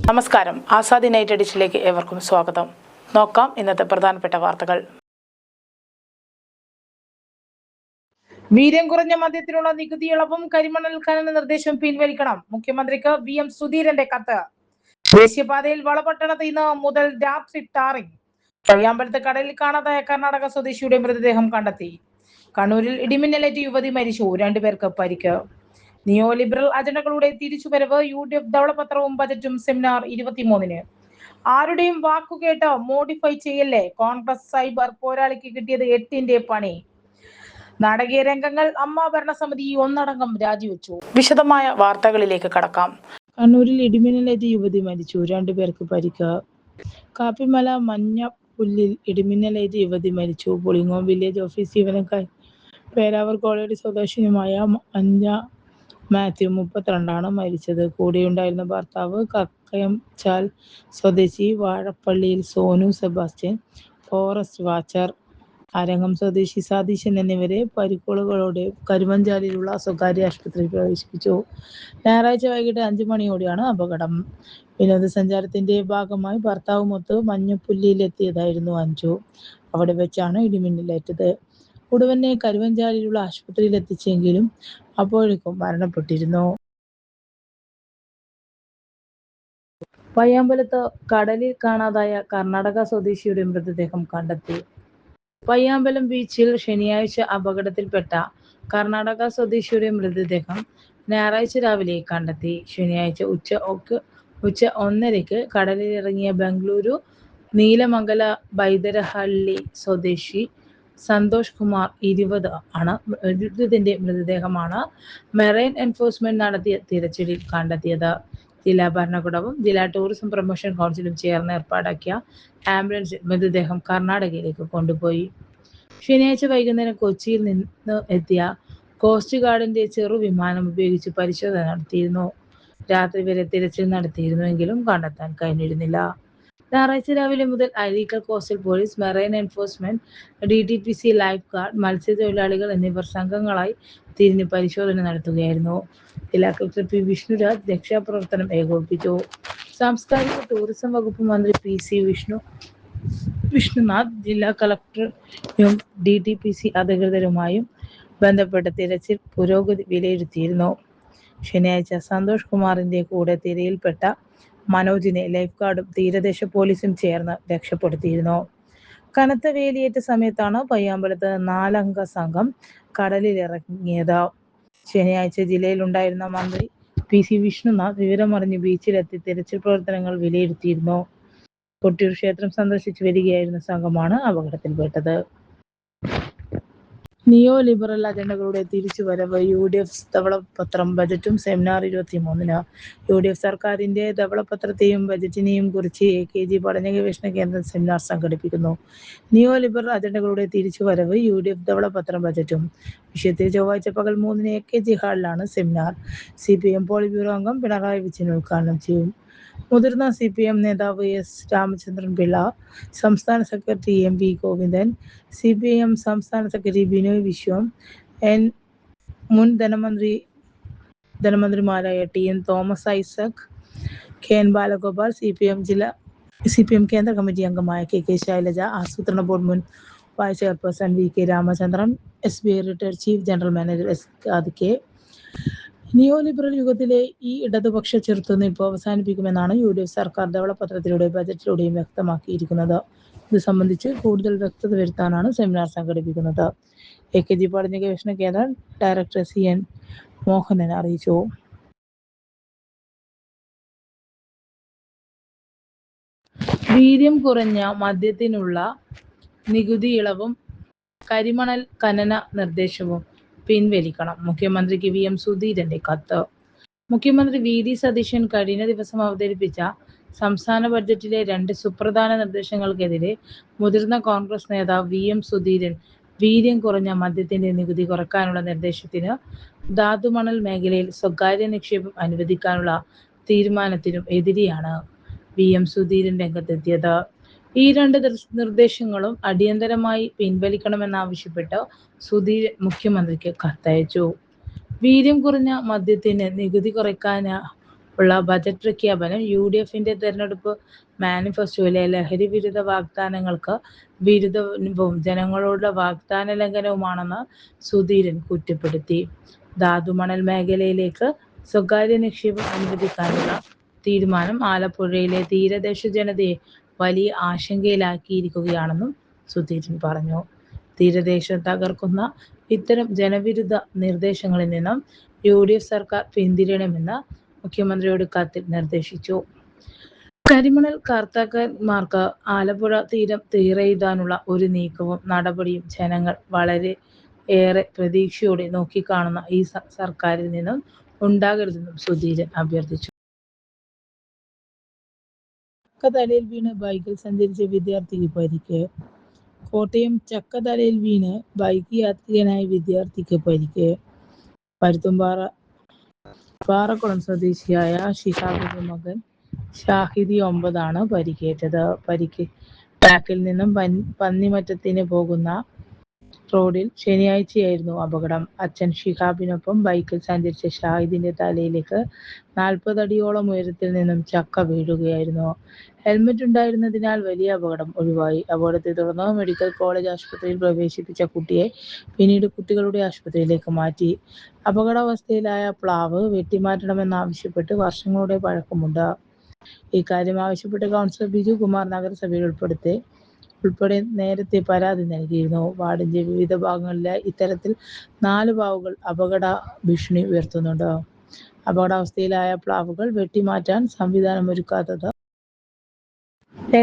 നമസ്കാരം. ആസാദി നൈറ്റ് എഡിഷനിലേക്ക് ഏവർക്കും സ്വാഗതം. നോക്കാം ഇന്നത്തെ പ്രധാനപ്പെട്ട വാർത്തകൾ. വീര്യം കുറഞ്ഞ മദ്യത്തിനുള്ള നികുതി ഇളവും കരിമണൽ ഖനന നിർദ്ദേശം പിൻവലിക്കണം. മുഖ്യമന്ത്രിക്ക് VM സുധീരന്റെ കത്ത്. ദേശീയപാതയിൽ വളപട്ടണത്ത് ഇന്ന് മുതൽ രാത്രി ടാറിംഗ്. പയ്യാമ്പലത്ത് കടലിൽ കാണാതായ കർണാടക സ്വദേശിയുടെ മൃതദേഹം കണ്ടെത്തി. കണ്ണൂരിൽ ഇടിമിന്നലേറ്റ് യുവതി മരിച്ചു. 2 പേർക്ക് പരിക്ക്. നിയോ ലിബറൽ അജണ്ടകളുടെ തിരിച്ചുവരവ്. UDF ധവളപത്രവും ബജറ്റും സെമിനാർ 23-ന്. ആരുടെയും വാക്കുകേട്ട് മോഡിഫൈ ചെയ്യല്ലേ. കോൺഗ്രസ് സൈബർ പോരാളിക്ക് കിട്ടിയത് 8-ന്റെ പണി. നാടകീയ രംഗങ്ങൾ. അമ്മ ഭരണസമിതി ഒന്നടങ്കം രാജിവെച്ചു. വിശദമായ വാർത്തകളിലേക്ക് കടക്കാം. കണ്ണൂരിൽ ഇടിമിന്നലേറ്റ് യുവതി മരിച്ചു. 2 പേർക്ക് പരിക്ക്. കാപ്പിമല മഞ്ഞപ്പുല്ലിൽ ഇടിമിന്നലേറ്റ് യുവതി മരിച്ചു. പുളിങ്ങോം വില്ലേജ് ഓഫീസ് ജീവനക്കാരി പേരാവൂർ കോളേടി സ്വദേശിനിയുമായ മഞ്ഞ മാത്യു 32 മരിച്ചത്. കൂടെയുണ്ടായിരുന്ന ഭർത്താവ് കക്കയംചാൽ സ്വദേശി വാഴപ്പള്ളിയിൽ സോനു സെബാസ്റ്റ്യൻ, ഫോറസ്റ്റ് വാച്ചർ അരങ്ങം സ്വദേശി സതീശൻ എന്നിവരെ പരിക്കുകളോടെ കരുവഞ്ചാലിലുള്ള സ്വകാര്യ ആശുപത്രിയിൽ പ്രവേശിപ്പിച്ചു. ഞായറാഴ്ച വൈകിട്ട് 5 മണിയോടെയാണ് അപകടം. വിനോദസഞ്ചാരത്തിന്റെ ഭാഗമായി ഭർത്താവുമൊത്ത് മഞ്ഞപ്പുല്ലിയിലെത്തിയതായിരുന്നു അഞ്ജു. അവിടെ വെച്ചാണ് ഇടിമിന്നലേറ്റത്. ഉടനെ കരുവഞ്ചാലിലുള്ള ആശുപത്രിയിൽ എത്തിച്ചെങ്കിലും അപ്പോഴേക്കും മരണപ്പെട്ടിരുന്നു. പയ്യാമ്പലത്ത് കടലിൽ കാണാതായ കർണാടക സ്വദേശിയുടെ മൃതദേഹം കണ്ടെത്തി. പയ്യാമ്പലം ബീച്ചിൽ ശനിയാഴ്ച അപകടത്തിൽപ്പെട്ട കർണാടക സ്വദേശിയുടെ മൃതദേഹം ഞായറാഴ്ച രാവിലെ കണ്ടെത്തി. ശനിയാഴ്ച ഉച്ച 1:30 കടലിലിറങ്ങിയ ബംഗളൂരു നീലമംഗല ബൈദരഹള്ളി സ്വദേശി സന്തോഷ് കുമാർ 20 ആണ്. മൃതന്റെ മൃതദേഹമാണ് മെറൈൻ എൻഫോഴ്സ്മെന്റ് നടത്തിയ തിരച്ചിലിൽ കണ്ടെത്തിയത്. ജില്ലാ ഭരണകൂടവും ജില്ലാ ടൂറിസം പ്രൊമോഷൻ കൗൺസിലും ചേർന്ന് ഏർപ്പാടാക്കിയ ആംബുലൻസിൽ മൃതദേഹം കർണാടകയിലേക്ക് കൊണ്ടുപോയി. ശനിയാഴ്ച വൈകുന്നേരം കൊച്ചിയിൽ നിന്ന് എത്തിയ കോസ്റ്റ് ഗാർഡിന്റെ ചെറുവിമാനം ഉപയോഗിച്ച് പരിശോധന നടത്തിയിരുന്നു. രാത്രി വരെ തിരച്ചിൽ നടത്തിയിരുന്നുവെങ്കിലും കണ്ടെത്താൻ കഴിഞ്ഞിരുന്നില്ല. ഞായറാഴ്ച രാവിലെ മുതൽ Azhikkal coastal police, marine enforcement, DTPC life guard, മത്സ്യത്തൊഴിലാളികൾ എന്നിവർ സംഘങ്ങളായി തിരിഞ്ഞ് പരിശോധന നടത്തുകയായിരുന്നു. ജില്ലാ കളക്ടർ P. വിഷ്ണുരാജ് രക്ഷാപ്രവർത്തനം ഏകോപിപ്പിച്ചു. സാംസ്കാരിക ടൂറിസം വകുപ്പ് മന്ത്രി PC വിഷ്ണുനാഥ് ജില്ലാ കളക്ടറും DTPC അധികൃതരുമായും ബന്ധപ്പെട്ട തിരച്ചിൽ പുരോഗതി വിലയിരുത്തിയിരുന്നു. ശനിയാഴ്ച സന്തോഷ് കുമാറിന്റെ കൂടെ തിരയിൽപ്പെട്ട മനോജിനെ ലൈഫ് ഗാർഡും തീരദേശ പോലീസും ചേർന്ന് രക്ഷപ്പെടുത്തിയിരുന്നു. കനത്ത വേലിയേറ്റ സമയത്താണ് പയ്യാമ്പലത്ത് 4-അംഗ സംഘം കടലിലിറങ്ങിയത്. ശനിയാഴ്ച ജില്ലയിലുണ്ടായിരുന്ന മന്ത്രി PC വിഷ്ണുനാഥ് വിവരമറിഞ്ഞ് ബീച്ചിലെത്തി തിരച്ചിൽ പ്രവർത്തനങ്ങൾ വിലയിരുത്തിയിരുന്നു. കൊട്ടിയൂർ ക്ഷേത്രം സന്ദർശിച്ച് വരികയായിരുന്ന സംഘമാണ് അപകടത്തിൽപ്പെട്ടത്. നിയോ ലിബറൽ അജണ്ടകളുടെ തിരിച്ചുവരവ്. UDF ധവളപത്രം ബജറ്റും സെമിനാർ 23-ന്. UDF സർക്കാരിന്റെ ധവളപത്രത്തെയും ബജറ്റിനെയും കുറിച്ച് AKG പഠന ഗവേഷണ കേന്ദ്രം സെമിനാർ സംഘടിപ്പിക്കുന്നു. നിയോ ലിബറൽ അജണ്ടകളുടെ തിരിച്ചുവരവ്, UDF ധവളപത്രം ബജറ്റും വിഷയത്തിൽ ചൊവ്വാഴ്ച പകൽ 3-ന് AKG ഹാളിലാണ് സെമിനാർ. CPM പോളിറ്റ് ബ്യൂറോ അംഗം പിണറായി വിജയൻ ഉദ്ഘാടനം ചെയ്യും. മുതിർന്ന CPM നേതാവ് S. രാമചന്ദ്രൻ പിള്ള, സംസ്ഥാന സെക്രട്ടറി MV ഗോവിന്ദൻ, CPM സംസ്ഥാന സെക്രട്ടറി ബിനോയ് വിശ്വം, മുൻ ധനമന്ത്രിമാരായ TN Thomas Isaac, KN Balagopal, CPM കേന്ദ്ര കമ്മിറ്റി അംഗമായ KK ശൈലജ, ആസൂത്രണ ബോർഡ് മുൻ vice chairperson VK Ramachandran, SBI retired chief general manager S. K. Neo liberal യുഗത്തിലെ ഈ ഇടതുപക്ഷ ചെറുത്തുനിൽപ്പ് അവസാനിപ്പിക്കുമെന്നാണ് UDF സർക്കാർ ധവളപത്രത്തിലൂടെയും ബജറ്റിലൂടെയും വ്യക്തമാക്കിയിരിക്കുന്നത്. ഇത് സംബന്ധിച്ച് കൂടുതൽ വ്യക്തത വരുത്താനാണ് സെമിനാർ സംഘടിപ്പിക്കുന്നത്. AKG പഠന ഗവേഷണ കേന്ദ്രം ഡയറക്ടർ CN മോഹനൻ അറിയിച്ചു. വീര്യം കുറഞ്ഞ മദ്യത്തിനുള്ള നികുതി ഇളവും കരിമണൽ ഖനന നിർദ്ദേശവും പിൻവലിക്കണം. മുഖ്യമന്ത്രിക്ക് VM സുധീരന്റെ കത്ത്. മുഖ്യമന്ത്രി VD സതീശൻ കഴിഞ്ഞ ദിവസം അവതരിപ്പിച്ച സംസ്ഥാന ബഡ്ജറ്റിലെ 2 സുപ്രധാന നിർദ്ദേശങ്ങൾക്കെതിരെ മുതിർന്ന കോൺഗ്രസ് നേതാവ് VM സുധീരൻ വീര്യം കുറഞ്ഞ മദ്യത്തിന്റെ നികുതി കുറയ്ക്കാനുള്ള നിർദ്ദേശത്തിന് ധാതുമണൽ മേഖലയിൽ സ്വകാര്യ നിക്ഷേപം അനുവദിക്കാനുള്ള തീരുമാനത്തിനും എതിരെയാണ് VM സുധീരൻ രംഗത്തെത്തിയത്. ഈ 2 നിർദ്ദേശങ്ങളും അടിയന്തരമായി പിൻവലിക്കണമെന്നാവശ്യപ്പെട്ട് സുധീരൻ മുഖ്യമന്ത്രിക്ക് കത്തയച്ചു. വീര്യം കുറഞ്ഞ മദ്യത്തിന് നികുതി കുറയ്ക്കാൻ ഉള്ള ബജറ്റ് പ്രഖ്യാപനം UDFന്റെ തെരഞ്ഞെടുപ്പ് മാനിഫെസ്റ്റോയിലെ ലഹരി വിരുദ്ധ വാഗ്ദാനങ്ങൾക്ക് വിരുദ്ധവും ജനങ്ങളോടുള്ള വാഗ്ദാന ലംഘനവുമാണെന്ന് സുധീരൻ കുറ്റപ്പെടുത്തി. ധാതുമണൽ മേഖലയിലേക്ക് സ്വകാര്യ നിക്ഷേപം അനുവദിക്കാനുള്ള തീരുമാനം ആലപ്പുഴയിലെ തീരദേശ ജനതയെ വലിയ ആശങ്കയിലാക്കിയിരിക്കുകയാണെന്നും സുധീരൻ പറഞ്ഞു. തീരദേശം തകർക്കുന്ന ഇത്തരം ജനവിരുദ്ധ നിർദ്ദേശങ്ങളിൽ നിന്നും UDF സർക്കാർ പിന്തിരിയണമെന്ന് മുഖ്യമന്ത്രിയോട് കത്തിൽ നിർദ്ദേശിച്ചു. കരിമണൽ കർത്തകന്മാർക്ക് ആലപ്പുഴ തീരം തീരെഴുതാനുള്ള ഒരു നീക്കവും നടപടിയും ജനങ്ങൾ വളരെ ഏറെ പ്രതീക്ഷയോടെ നോക്കിക്കാണുന്ന ഈ സർക്കാരിൽ നിന്നും ഉണ്ടാകരുതെന്നും സുധീരൻ അഭ്യർത്ഥിച്ചു. ചക്കതലയിൽ വീണ് ബൈക്കിൽ സഞ്ചരിച്ച വിദ്യാർത്ഥിക്ക് പരിക്ക്. കോട്ടയം ചക്കതലയിൽ വീണ് ബൈക്ക് യാത്രികനായ വിദ്യാർത്ഥിക്ക് പരിക്ക്. പരുത്തുംപാറ പാറക്കുളം സ്വദേശിയായ ഷിഹാബിന്റെ മകൻ ഷാഹിദി 9 പരിക്കേറ്റത്. ബാക്കിൽ നിന്നും പന്നിമറ്റത്തിന് പോകുന്ന റോഡിൽ ശനിയാഴ്ചയായിരുന്നു അപകടം. അച്ഛൻ ഷിഹാബിനൊപ്പം ബൈക്കിൽ സഞ്ചരിച്ച ഷാഹിദിന്റെ തലയിലേക്ക് 40 അടിയോളം ഉയരത്തിൽ നിന്നും ചക്ക വീഴുകയായിരുന്നു. ഹെൽമറ്റ് ഉണ്ടായിരുന്നതിനാൽ വലിയ അപകടം ഒഴിവായി. അപകടത്തെ തുടർന്ന് മെഡിക്കൽ കോളേജ് ആശുപത്രിയിൽ പ്രവേശിപ്പിച്ച കുട്ടിയെ പിന്നീട് കുട്ടികളുടെ ആശുപത്രിയിലേക്ക് മാറ്റി. അപകടാവസ്ഥയിലായ പ്ലാവ് വെട്ടിമാറ്റണമെന്നാവശ്യപ്പെട്ട് വർഷങ്ങളുടെ പഴക്കമുണ്ട്. ഇക്കാര്യം ആവശ്യപ്പെട്ട് കൗൺസിലർ ബിജു കുമാർ നഗരസഭയിൽ ഉൾപ്പെടെ നേരത്തെ പരാതി നൽകിയിരുന്നു. വാർഡിന്റെ വിവിധ ഭാഗങ്ങളിലായി ഇത്തരത്തിൽ 4 പ്ലാവുകൾ അപകട ഭീഷണി ഉയർത്തുന്നുണ്ട്. അപകടാവസ്ഥയിലായ പ്ലാവുകൾ വെട്ടിമാറ്റാൻ സംവിധാനമൊരുക്കാത്തത്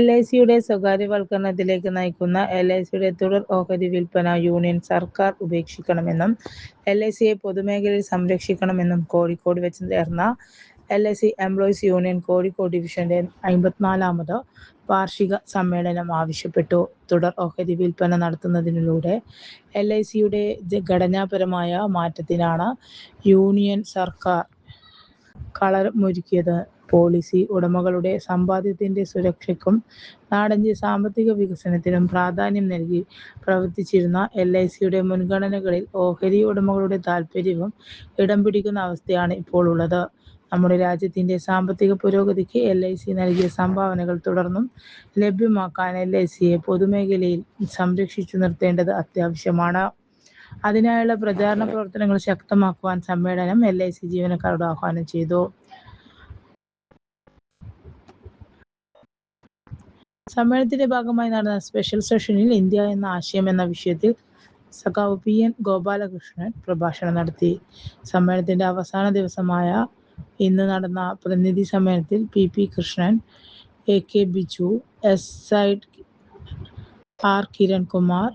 LICയുടെ സ്വകാര്യവൽക്കരണത്തിലേക്ക് നയിക്കുന്ന LICയുടെ തുടർ ഓഹരി വിൽപ്പന യൂണിയൻ സർക്കാർ ഉപേക്ഷിക്കണമെന്നും LICയെ പൊതുമേഖലയിൽ സംരക്ഷിക്കണമെന്നും കോഴിക്കോട് വെച്ച് ചേർന്ന LIC എംപ്ലോയീസ് യൂണിയൻ കോഴിക്കോട് ഡിവിഷന്റെ 54ാമത് വാർഷിക സമ്മേളനം ആവശ്യപ്പെട്ടു. തുടർ ഓഹരി വിൽപ്പന നടത്തുന്നതിലൂടെ LICയുടെ ഘടനാപരമായ മാറ്റത്തിനാണ് യൂണിയൻ സർക്കാർ കളമൊരുക്കിയത്. പോളിസി ഉടമകളുടെ സമ്പാദ്യത്തിന്റെ സുരക്ഷയ്ക്കും നാടിന്റെ സാമ്പത്തിക വികസനത്തിനും പ്രാധാന്യം നൽകി പ്രവർത്തിച്ചിരുന്ന LICയുടെ മുൻഗണനകളിൽ ഓഹരി ഉടമകളുടെ താൽപര്യവും ഇടം പിടിക്കുന്ന അവസ്ഥയാണ് ഇപ്പോൾ ഉള്ളത്. നമ്മുടെ രാജ്യത്തിന്റെ സാമ്പത്തിക പുരോഗതിക്ക് LIC നൽകിയ സംഭാവനകൾ തുടർന്നും ലഭ്യമാക്കാൻ LICയെ പൊതുമേഖലയിൽ സംരക്ഷിച്ചു നിർത്തേണ്ടത് അത്യാവശ്യമാണ്. അതിനായുള്ള പ്രചാരണ പ്രവർത്തനങ്ങൾ ശക്തമാക്കുവാൻ സമ്മേളനം LIC ജീവനക്കാരോട് ആഹ്വാനം ചെയ്തു. സമ്മേളനത്തിന്റെ ഭാഗമായി നടന്ന സ്പെഷ്യൽ സെഷനിൽ ഇന്ത്യ എന്ന ആശയം എന്ന വിഷയത്തിൽ സഖാവ് PN ഗോപാലകൃഷ്ണൻ പ്രഭാഷണം നടത്തി. സമ്മേളനത്തിന്റെ അവസാന ദിവസമായ ഇന്ന് നടന്ന പ്രതിനിധി സമ്മേളനത്തിൽ PP Krishnan, AK Biju, Syed R Kirankumar,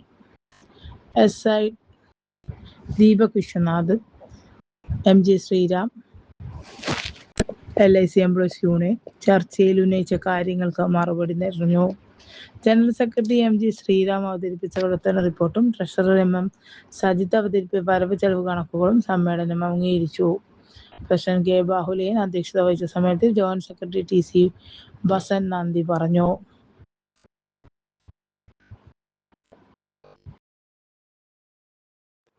Syed Deepak Viswanath, MJ Sreeram, LIC employees union ചർച്ചയിൽ ഉന്നയിച്ച കാര്യങ്ങൾക്ക് മറുപടി പറഞ്ഞു. ജനറൽ സെക്രട്ടറി MG ശ്രീറാം അവതരിപ്പിച്ച പ്രവർത്തന റിപ്പോർട്ടും ട്രഷറർ MM സജിത്ത് അവതരിപ്പിച്ച വരവ് ചെലവ് കണക്കുകളും സമ്മേളനം അംഗീകരിച്ചു. പ്രസിഡന്റ് K ബാഹുലയൻ അധ്യക്ഷത വഹിച്ച സമ്മേളനത്തിൽ ജോയിന്റ് സെക്രട്ടറി TC ബസൻ നന്ദി പറഞ്ഞു.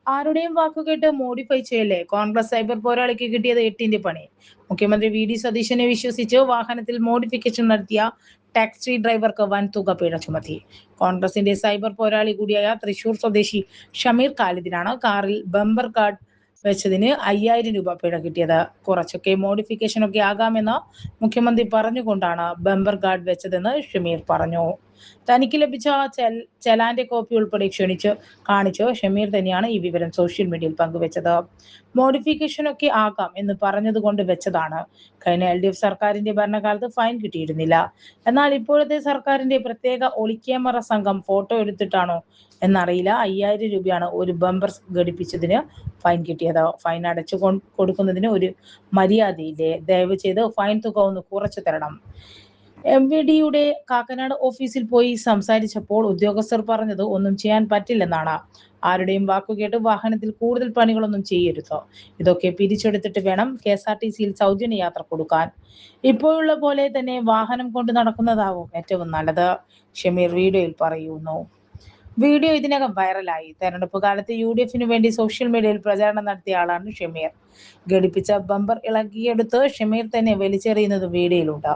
ആരുടെയും വാക്കുകേട്ട് മോഡിഫൈ ചെയ്യല്ലേ, കോൺഗ്രസ് സൈബർ പോരാളിക്ക് കിട്ടിയത് 8ന്റെ പണി. മുഖ്യമന്ത്രി VD സതീശനെ വിശ്വസിച്ച് വാഹനത്തിൽ മോഡിഫിക്കേഷൻ നടത്തിയ ടാക്സി ഡ്രൈവർക്ക് വൻ തുക പിഴ ചുമത്തി. കോൺഗ്രസിന്റെ സൈബർ പോരാളി കൂടിയായ തൃശൂർ സ്വദേശി ഷമീർ ഖാലിദിനാണ് കാറിൽ ബമ്പർ ഗാർഡ് വെച്ചതിന് 5000 രൂപ പിഴ കിട്ടിയത്. കുറച്ചൊക്കെ മോഡിഫിക്കേഷനൊക്കെ ആകാമെന്ന് മുഖ്യമന്ത്രി പറഞ്ഞുകൊണ്ടാണ് ബമ്പർ ഗാർഡ് വെച്ചതെന്ന് ഷമീർ പറഞ്ഞു. തനിക്ക് ലഭിച്ച ചലാന്റെ കോപ്പി ഉൾപ്പെടെ കാണിച്ച് ഷമീർ തന്നെയാണ് ഈ വിവരം സോഷ്യൽ മീഡിയയിൽ പങ്കുവച്ചത്. മോഡിഫിക്കേഷനൊക്കെ ആകാം എന്ന് പറഞ്ഞതുകൊണ്ട് വെച്ചതാണ്. കഴിഞ്ഞ LDF സർക്കാരിന്റെ ഭരണകാലത്ത് ഫൈൻ കിട്ടിയിരുന്നില്ല. എന്നാൽ ഇപ്പോഴത്തെ സർക്കാരിന്റെ പ്രത്യേക ഒളിക്യാമറ സംഘം ഫോട്ടോ എടുത്തിട്ടാണോ എന്നറിയില്ല 5000 രൂപയാണ് ഒരു ബമ്പർ ഘടിപ്പിച്ചതിന് ഫൈൻ കിട്ടിയത്. ഫൈൻ അടച്ചു കൊടുക്കുന്നതിന് ഒരു മര്യാദയില്ലേ? ദയവ് ചെയ്ത് ഫൈൻ തുക ഒന്ന് കുറച്ചു തരണം. MVDയുടെ കാക്കനാട് ഓഫീസിൽ പോയി സംസാരിച്ചപ്പോൾ ഉദ്യോഗസ്ഥർ പറഞ്ഞത് ഒന്നും ചെയ്യാൻ പറ്റില്ലെന്നാണ്. ആരുടെയും വാക്കുകേട്ട് വാഹനത്തിൽ കൂടുതൽ പണികളൊന്നും ചെയ്യരുത്. ഇതൊക്കെ പിരിച്ചെടുത്തിട്ട് വേണം KSRTCയിൽ സൗജന്യ യാത്ര കൊടുക്കാൻ. ഇപ്പോഴുള്ള പോലെ തന്നെ വാഹനം കൊണ്ട് നടക്കുന്നതാവും ഏറ്റവും നല്ലത്, ഷമീർ വീഡിയോയിൽ പറയുന്നു. വീഡിയോ ഇതിനകം വൈറലായി. തെരഞ്ഞെടുപ്പ് കാലത്ത് UDFിനു വേണ്ടി സോഷ്യൽ മീഡിയയിൽ പ്രചാരണം നടത്തിയ ആളാണ് ഷമീർ. ഘടിപ്പിച്ച ബമ്പർ ഇളക്കിയെടുത്ത് ഷമീർ തന്നെ വലിച്ചെറിയുന്നത് വീഡിയോയിലുണ്ട്.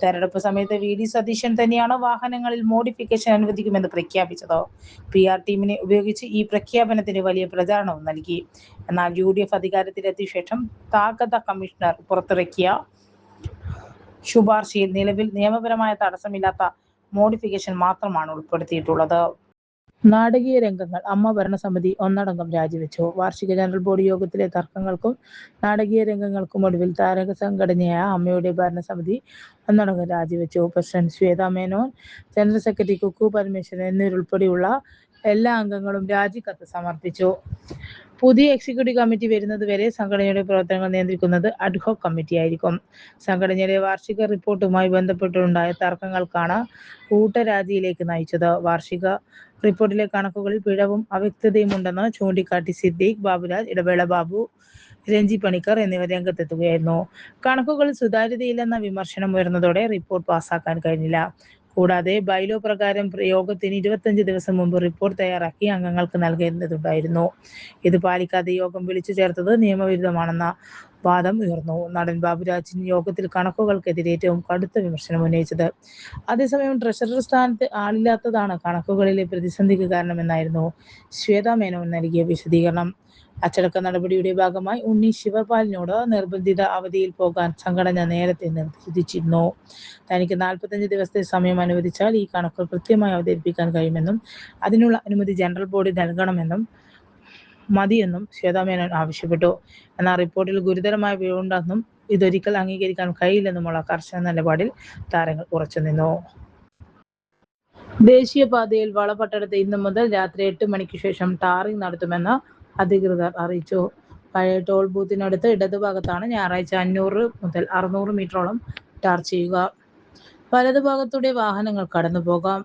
തെരഞ്ഞെടുപ്പ് സമയത്ത് VD സതീശൻ തന്നെയാണ് വാഹനങ്ങളിൽ മോഡിഫിക്കേഷൻ അനുവദിക്കുമെന്ന് പ്രഖ്യാപിച്ചത്. PR ടീമിനെ ഉപയോഗിച്ച് ഈ പ്രഖ്യാപനത്തിന് വലിയ പ്രചാരണവും നൽകി. എന്നാൽ UDF അധികാരത്തിലെത്തിയ ശേഷം താക്കത്ത കമ്മീഷണർ പുറത്തിറക്കിയ ശുപാർശയിൽ നിലവിൽ നിയമപരമായ തടസ്സമില്ലാത്ത മോഡിഫിക്കേഷൻ മാത്രമാണ് ഉൾപ്പെടുത്തിയിട്ടുള്ളത്. നാടകീയ രംഗങ്ങൾ. അമ്മ ഭരണസമിതി ഒന്നടങ്കം രാജിവെച്ചു. വാർഷിക ജനറൽ ബോഡി യോഗത്തിലെ തർക്കങ്ങൾക്കും നാടകീയ രംഗങ്ങൾക്കും ഒടുവിൽ താരകസംഘടനയായ അമ്മയുടെ ഭരണസമിതി ഒന്നടങ്കം രാജിവെച്ചു. President Shweta Menon, general secretary Kukku Parameswaran എന്നിവരുൾപ്പെടെയുള്ള എല്ലാ അംഗങ്ങളും രാജിക്കത്ത് സമർപ്പിച്ചു. പുതിയ എക്സിക്യൂട്ടീവ് കമ്മിറ്റി വരുന്നതുവരെ സംഘടനയുടെ പ്രവർത്തനങ്ങൾ നിയന്ത്രിക്കുന്നത് അഡ്ഹോക് കമ്മിറ്റിയായിരിക്കും. സംഘടനയുടെ വാർഷിക റിപ്പോർട്ടുമായി ബന്ധപ്പെട്ടുണ്ടായ തർക്കങ്ങൾക്കാണ് കൂട്ടരാജിയിലേക്ക് നയിച്ചത്. വാർഷിക റിപ്പോർട്ടിലെ കണക്കുകളിൽ പിഴവും അവ്യക്തതയും ഉണ്ടെന്ന് ചൂണ്ടിക്കാട്ടി സിദ്ദീഖ് ബാബുരാജ്, ഇടവേള ബാബു, രഞ്ജി പണിക്കർ എന്നിവർ രംഗത്തെത്തുകയായിരുന്നു. കണക്കുകളിൽ സുതാര്യതയില്ലെന്ന വിമർശനം ഉയർന്നതോടെ റിപ്പോർട്ട് പാസാക്കാൻ കഴിഞ്ഞില്ല. കൂടാതെ ബൈലോ പ്രകാരം യോഗത്തിന് 25 ദിവസം മുമ്പ് റിപ്പോർട്ട് തയ്യാറാക്കി അംഗങ്ങൾക്ക് നൽകേണ്ടതുണ്ടായിരുന്നു. ഇത് പാലിക്കാതെ യോഗം വിളിച്ചു ചേർത്തത് നിയമവിരുദ്ധമാണെന്ന വാദം ഉയർന്നു. നടൻ ബാബുരാജിൻ യോഗത്തിൽ കണക്കുകൾക്കെതിരെ ഏറ്റവും കടുത്ത വിമർശനം ഉന്നയിച്ചത്. അതേസമയം ട്രഷറർ സ്ഥാനത്ത് ആളില്ലാത്തതാണ് കണക്കുകളിലെ പ്രതിസന്ധിക്ക് കാരണമെന്നായിരുന്നു ശ്വേതാ മേനോൻ നൽകിയ വിശദീകരണം. അച്ചടക്ക നടപടിയുടെ ഭാഗമായി ഉണ്ണി ശിവപാലിനോട് നിർബന്ധിത അവധിയിൽ പോകാൻ സംഘടന നേരത്തെ നിർദ്ദേശിച്ചിരുന്നു. തനിക്ക് 45 ദിവസത്തെ സമയം അനുവദിച്ചാൽ ഈ കണക്കുകൾ കൃത്യമായി അവതരിപ്പിക്കാൻ കഴിയുമെന്നും അതിനുള്ള അനുമതി ജനറൽ ബോഡി നൽകണമെന്നും മതിയെന്നും ശ്വേതാ മേനോൻ ആവശ്യപ്പെട്ടു. എന്നാൽ റിപ്പോർട്ടിൽ ഗുരുതരമായ പിഴവുണ്ടെന്നും ഇതൊരിക്കൽ അംഗീകരിക്കാൻ കഴിയില്ലെന്നുമുള്ള കർശന നിലപാടിൽ താരങ്ങൾ ഉറച്ചുനിന്നു. ദേശീയപാതയിൽ വളപട്ടണത്ത് ഇന്നു മുതൽ രാത്രി 8 മണിക്ക് ശേഷം ടാറിംഗ് നടത്തുമെന്ന് അധികൃതർ അറിയിച്ചു. പഴയ ടോൾ ബൂത്തിനടുത്ത് ഇടതുഭാഗത്താണ് ഞായറാഴ്ച 500 മുതൽ 600 മീറ്ററോളം ടാർ ചെയ്യുക. വലതുഭാഗത്തൂടെ വാഹനങ്ങൾ കടന്നുപോകാം.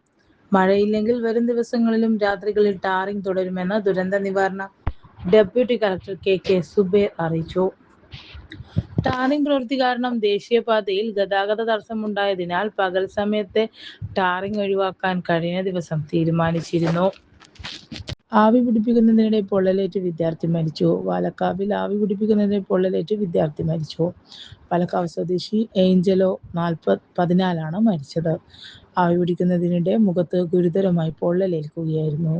മഴയില്ലെങ്കിൽ വരും ദിവസങ്ങളിലും രാത്രികളിൽ ടാറിംഗ് തുടരുമെന്ന് ദുരന്ത നിവാരണ ഡെപ്യൂട്ടി കളക്ടർ KK സുബൈർ അറിയിച്ചു. ടാറിംഗ് പ്രവൃത്തി കാരണം ദേശീയപാതയിൽ ഗതാഗത തടസ്സമുണ്ടായതിനാൽ പകൽ സമയത്തെ ടാറിംഗ് ഒഴിവാക്കാൻ കഴിഞ്ഞ ദിവസം തീരുമാനിച്ചിരുന്നു. ആവി പിടിപ്പിക്കുന്നതിനിടെ പൊള്ളലേറ്റ് വിദ്യാർത്ഥി മരിച്ചു. വാലക്കാവിൽ ആവി പിടിപ്പിക്കുന്നതിനിടെ പൊള്ളലേറ്റ് വിദ്യാർത്ഥി മരിച്ചു. പാലക്കാവ് സ്വദേശി ഏഞ്ചലോ 14 മരിച്ചത്. ആവി പിടിക്കുന്നതിനിടെ മുഖത്ത് ഗുരുതരമായി പൊള്ളലേൽക്കുകയായിരുന്നു.